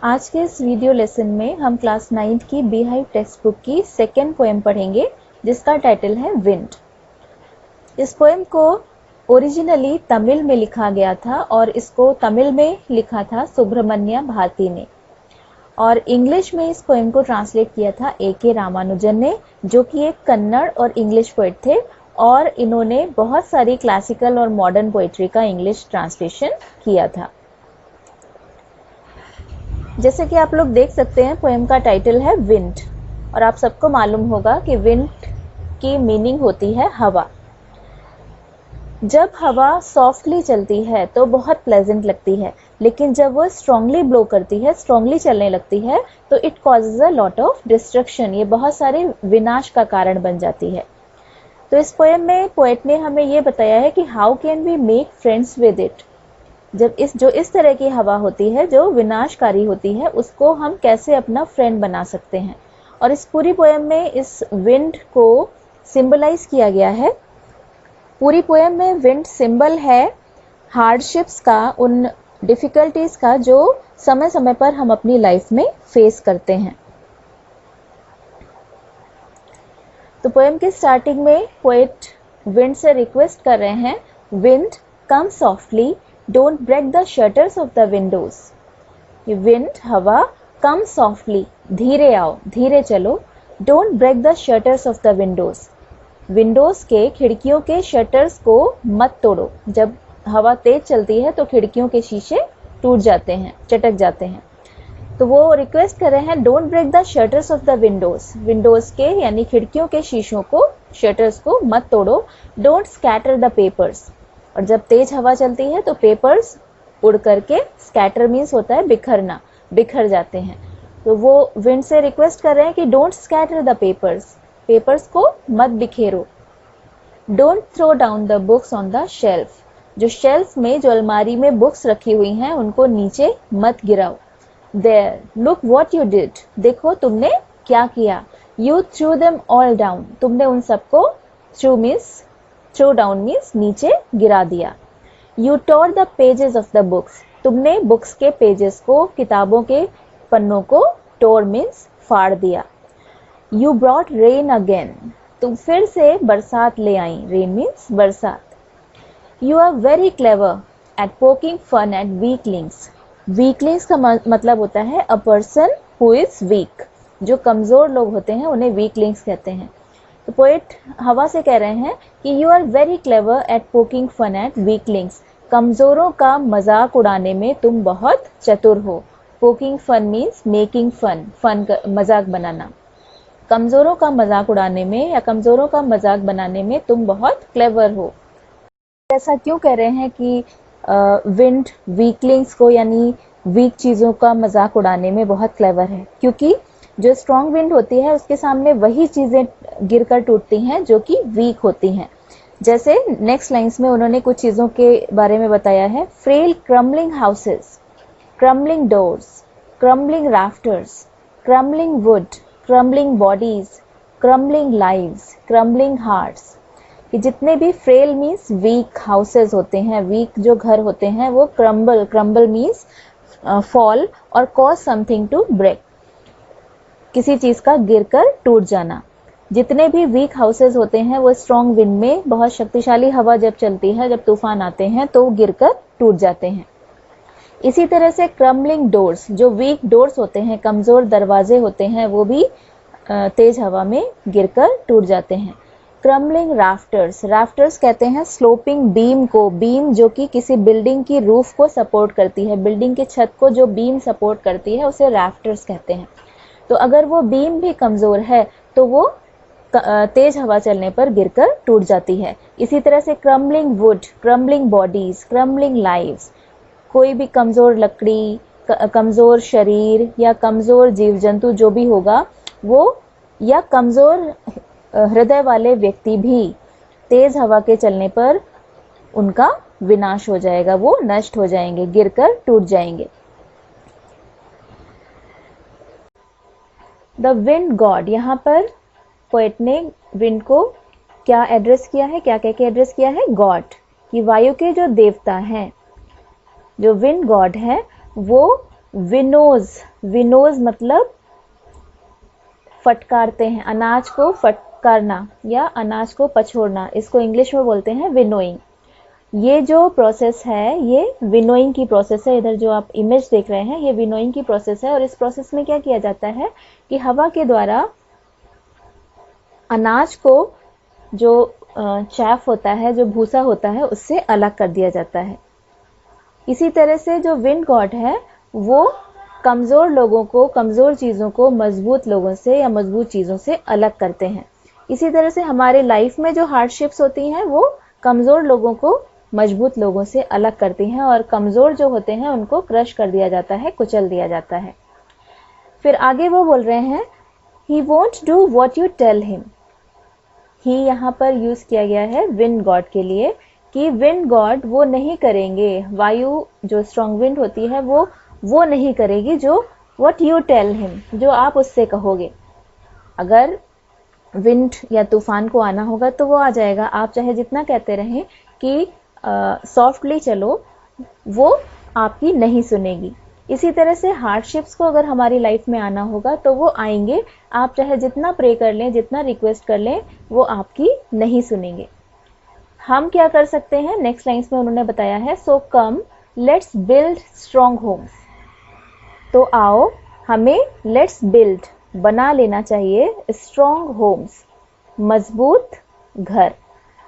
आज के इस वीडियो लेसन में हम क्लास 9th की बीहाइव टेक्स्ट बुक की सेकेंड पोएम पढ़ेंगे जिसका टाइटल है विंड। इस पोएम को ओरिजिनली तमिल में लिखा गया था और इसको तमिल में लिखा था सुब्रमण्य भारती ने, और इंग्लिश में इस पोएम को ट्रांसलेट किया था A.K. रामानुजन ने, जो कि एक कन्नड़ और इंग्लिश पोएट थे, और इन्होंने बहुत सारी क्लासिकल और मॉडर्न पोएट्री का इंग्लिश ट्रांसलेशन किया था। जैसे कि आप लोग देख सकते हैं, पोएम का टाइटल है विंड, और आप सबको मालूम होगा कि विंड की मीनिंग होती है हवा। जब हवा सॉफ्टली चलती है तो बहुत प्लेजेंट लगती है, लेकिन जब वो स्ट्रांगली ब्लो करती है, स्ट्रांगली चलने लगती है, तो it causes a lot of destruction, ये बहुत सारे विनाश का कारण बन जाती है। तो इस पोएम में पोएट ने हमें ये बताया है कि how can we make friends with it. जब इस तरह की हवा होती है जो विनाशकारी होती है, उसको हम कैसे अपना फ्रेंड बना सकते हैं। और इस पूरी पोएम में इस विंड को सिंबलाइज किया गया है। पूरी पोएम में विंड सिंबल है हार्डशिप्स का, उन डिफिकल्टीज का जो समय समय पर हम अपनी लाइफ में फेस करते हैं। तो पोएम के स्टार्टिंग में पोएट विंड से रिक्वेस्ट कर रहे हैं, wind come softly, don't break the shutters of the windows. Wind हवा, कम सॉफ्टली, धीरे आओ, धीरे चलो, don't break the shutters of the windows, windows के, खिड़कियों के शटर्स को मत तोड़ो। जब हवा तेज चलती है तो खिड़कियों के शीशे टूट जाते हैं, चटक जाते हैं। तो वो रिक्वेस्ट कर रहे हैं, don't break the shutters of the windows, windows के यानी खिड़कियों के शीशों को, शटर्स को मत तोड़ो, डोंट स्कैटर द पेपर्स। और जब तेज हवा चलती है तो पेपर्स उड़ करके, स्कैटर मीन्स होता है बिखरना, बिखर जाते हैं। तो वो विंड से रिक्वेस्ट कर रहे हैं कि don't scatter the papers, papers को मत बिखेरो। Don't throw down the books on the shelf, जो शेल्फ में, जो अलमारी में बुक्स रखी हुई हैं, उनको नीचे मत गिराओ। There, look what you did, देखो तुमने क्या किया। You threw them all down, तुमने उन सबको, थ्रो डाउन मीन्स नीचे गिरा दिया। You tore the pages of the books, तुमने बुक्स के पेजेस को, किताबों के पन्नों को, टोर मीन्स फाड़ दिया। यू ब्रॉट रेन अगेन, तुम फिर से बरसात ले आई, रेन मीन्स बरसात। You are very clever at poking fun at weaklings, weaklings का मतलब होता है a person who is weak, जो कमजोर लोग होते हैं उन्हें वीकलिंग्स कहते हैं। तो पोएट हवा से कह रहे हैं कि you are very clever at poking fun at weaklings, कमजोरों का मजाक उड़ाने में तुम बहुत चतुर हो। Poking fun means making fun, मजाक बनाना। कमजोरों का मजाक उड़ाने में या कमजोरों का मजाक बनाने में तुम बहुत क्लेवर हो। ऐसा क्यों कह रहे हैं कि विंड वीकलिंग्स को यानी वीक चीजों का मजाक उड़ाने में बहुत क्लेवर है? क्योंकि जो स्ट्रॉन्ग विंड होती है उसके सामने वही चीजें गिरकर टूटती हैं जो कि वीक होती हैं। जैसे नेक्स्ट लाइंस में उन्होंने कुछ चीजों के बारे में बताया है, frail crumbling houses, crumbling doors, crumbling rafters, crumbling wood, crumbling bodies, crumbling lives, crumbling hearts. कि जितने भी फ्रेल मीन्स वीक हाउसेस होते हैं, वीक जो घर होते हैं, वो क्रम्बल मीन्स फॉल, और कॉज समथिंग टू ब्रेक, किसी चीज का गिरकर टूट जाना। जितने भी वीक हाउसेस होते हैं वो स्ट्रॉन्ग विंड में, बहुत शक्तिशाली हवा जब चलती है, जब तूफान आते हैं तो गिरकर टूट जाते हैं। इसी तरह से क्रम्बलिंग डोर्स, जो वीक डोर्स होते हैं, कमजोर दरवाजे होते हैं, वो भी तेज हवा में गिरकर टूट जाते हैं। क्रम्बलिंग राफ्टर्स, राफ्टर्स कहते हैं स्लोपिंग बीम को, बीम जो कि किसी बिल्डिंग की रूफ को सपोर्ट करती है, बिल्डिंग के छत को जो बीम सपोर्ट करती है उसे राफ्टर्स कहते हैं। तो अगर वो बीम भी कमजोर है तो वो तेज हवा चलने पर गिरकर टूट जाती है। इसी तरह से crumbling wood, crumbling bodies, crumbling lives, कोई भी कमजोर लकड़ी, कमजोर शरीर या कमजोर जीव जंतु जो भी होगा वो, या कमजोर हृदय वाले व्यक्ति भी तेज हवा के चलने पर उनका विनाश हो जाएगा, वो नष्ट हो जाएंगे, गिरकर टूट जाएंगे। द विंड गॉड, यहाँ पर पोएट ने विंड को क्या एड्रेस किया है, क्या कह के एड्रेस किया है? गॉड, कि वायु के जो देवता हैं, जो विंड गॉड है, वो विनोज, विनोज मतलब फटकारते हैं, अनाज को फटकारना या अनाज को पछोड़ना, इसको इंग्लिश में बोलते हैं विनोइंग। ये जो प्रोसेस है ये विनोइंग की प्रोसेस है। इधर जो आप इमेज देख रहे हैं ये विनोइंग की प्रोसेस है। और इस प्रोसेस में क्या किया जाता है कि हवा के द्वारा अनाज को जो चैफ होता है, जो भूसा होता है, उससे अलग कर दिया जाता है। इसी तरह से जो विंड गॉड है वो कमजोर लोगों को, कमजोर चीजों को मजबूत लोगों से या मजबूत चीजों से अलग करते हैं। इसी तरह से हमारे लाइफ में जो हार्डशिप्स होती हैं वो कमजोर लोगों को मजबूत लोगों से अलग करती हैं और कमजोर जो होते हैं उनको क्रश कर दिया जाता है, कुचल दिया जाता है। फिर आगे वो बोल रहे हैं he won't do what you tell him. He यहाँ पर यूज किया गया है विंड गॉड के लिए कि विंड गॉड वो नहीं करेंगे, वायु जो स्ट्रॉन्ग विंड होती है वो नहीं करेगी जो व्हाट यू टेल हिम, जो आप उससे कहोगे। अगर विंड या तूफान को आना होगा तो वो आ जाएगा, आप चाहे जितना कहते रहें कि सॉफ्टली चलो, वो आपकी नहीं सुनेगी। इसी तरह से हार्डशिप्स को अगर हमारी लाइफ में आना होगा तो वो आएंगे, आप चाहे जितना प्रे कर लें, जितना रिक्वेस्ट कर लें, वो आपकी नहीं सुनेंगे। हम क्या कर सकते हैं, नेक्स्ट लाइन्स में उन्होंने बताया है so come let's build strong homes. तो आओ हमें लेट्स बिल्ड बना लेना चाहिए स्ट्रॉन्ग होम्स, मजबूत घर।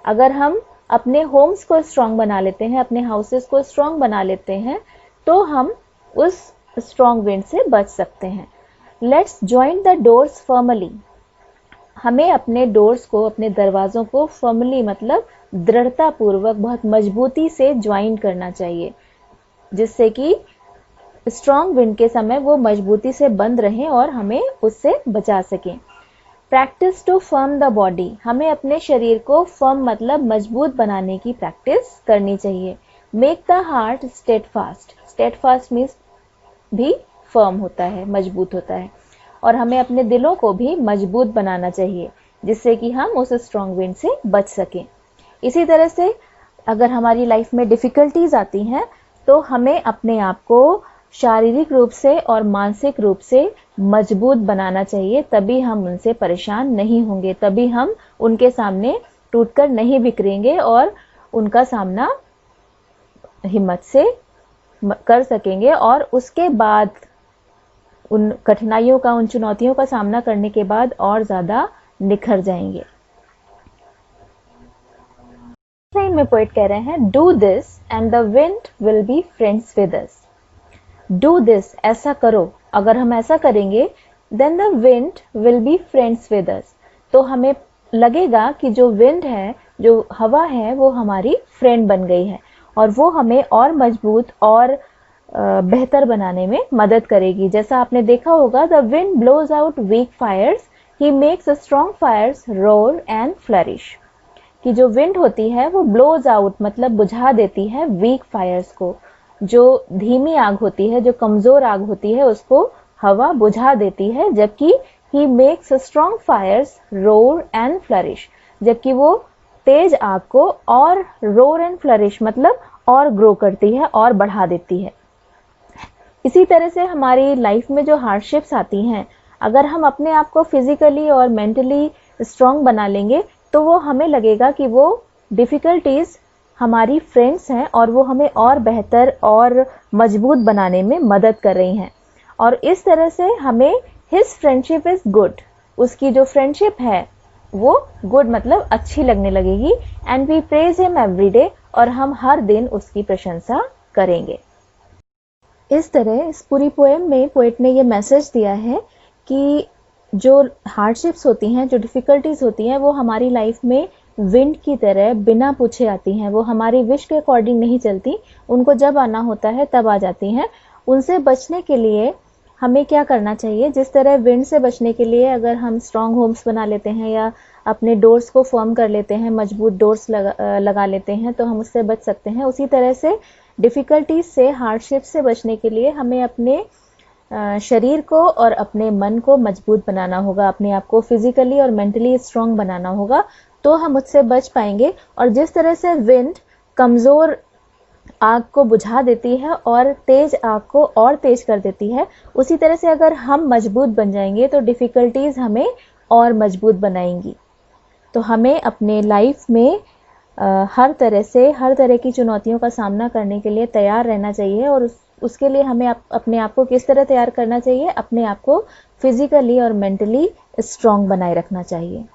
अगर हम अपने होम्स को स्ट्रॉन्ग बना लेते हैं, अपने हाउसेस को स्ट्रॉन्ग बना लेते हैं, तो हम उस स्ट्रॉन्ग विंड से बच सकते हैं। Let's join the doors firmly. हमें अपने डोर्स को, अपने दरवाजों को फर्मली मतलब दृढ़ता पूर्वक, बहुत मजबूती से ज्वाइन करना चाहिए, जिससे कि स्ट्रॉन्ग विंड के समय वो मजबूती से बंद रहें और हमें उससे बचा सकें। Practise to firm the body. हमें अपने शरीर को फर्म मतलब मजबूत बनाने की प्रैक्टिस करनी चाहिए। Make the heart steadfast. Steadfast means भी फर्म होता है, मजबूत होता है। और हमें अपने दिलों को भी मजबूत बनाना चाहिए, जिससे कि हम उस स्ट्रॉन्ग विंड से बच सकें। इसी तरह से अगर हमारी लाइफ में डिफिकल्टीज आती हैं तो हमें अपने आप को शारीरिक रूप से और मानसिक रूप से मजबूत बनाना चाहिए, तभी हम उनसे परेशान नहीं होंगे, तभी हम उनके सामने टूटकर नहीं बिखरेंगे और उनका सामना हिम्मत से कर सकेंगे और उसके बाद उन कठिनाइयों का, उन चुनौतियों का सामना करने के बाद और ज्यादा निखर जाएंगे। लाइन में पोएट कह रहे हैं do this and the wind will be friends with us. Do this, ऐसा करो, अगर हम ऐसा करेंगे then the wind will be friends with us, तो हमें लगेगा कि जो विंड है, जो हवा है, वो हमारी फ्रेंड बन गई है और वो हमें और मजबूत और बेहतर बनाने में मदद करेगी। जैसा आपने देखा होगा the wind blows out weak fires, he makes strong fires roar and flourish. कि जो विंड होती है वो ब्लोज आउट मतलब बुझा देती है वीक फायर्स को, जो धीमी आग होती है, जो कमजोर आग होती है, उसको हवा बुझा देती है। जबकि he makes strong fires roar and flourish, जबकि वो तेज आग को और रोर एंड फ्लरिश मतलब और ग्रो करती है और बढ़ा देती है। इसी तरह से हमारी लाइफ में जो हार्डशिप्स आती हैं, अगर हम अपने आप को फिजिकली और मेंटली स्ट्रॉन्ग बना लेंगे तो वो हमें लगेगा कि वो डिफिकल्टीज हमारी फ्रेंड्स हैं और वो हमें और बेहतर और मजबूत बनाने में मदद कर रही हैं। और इस तरह से हमें हिज फ्रेंडशिप इज गुड, उसकी जो फ्रेंडशिप है वो गुड मतलब अच्छी लगने लगेगी। And we praise him every day, और हम हर दिन उसकी प्रशंसा करेंगे। इस तरह इस पूरी पोएम में पोएट ने ये मैसेज दिया है कि जो हार्डशिप्स होती हैं, जो डिफिकल्टीज होती हैं, वो हमारी लाइफ में विंड की तरह बिना पूछे आती हैं। वो हमारी विश के अकॉर्डिंग नहीं चलती, उनको जब आना होता है तब आ जाती हैं। उनसे बचने के लिए हमें क्या करना चाहिए, जिस तरह विंड से बचने के लिए अगर हम स्ट्रॉन्ग होम्स बना लेते हैं या अपने डोर्स को फर्म कर लेते हैं, मजबूत डोर्स लगा लेते हैं, तो हम उससे बच सकते हैं। उसी तरह से डिफिकल्टीज से, हार्डशिप से बचने के लिए हमें अपने शरीर को और अपने मन को मजबूत बनाना होगा, अपने आप को फिजिकली और मेंटली स्ट्रॉन्ग बनाना होगा, तो हम उससे बच पाएंगे। और जिस तरह से विंड कमजोर आग को बुझा देती है और तेज आग को और तेज कर देती है, उसी तरह से अगर हम मजबूत बन जाएंगे तो डिफ़िकल्टीज़ हमें और मजबूत बनाएंगी। तो हमें अपने लाइफ में हर तरह की चुनौतियों का सामना करने के लिए तैयार रहना चाहिए। और उसके लिए हमें अपने आप को किस तरह तैयार करना चाहिए? अपने आप को फिजिकली और मेंटली स्ट्रांग बनाए रखना चाहिए।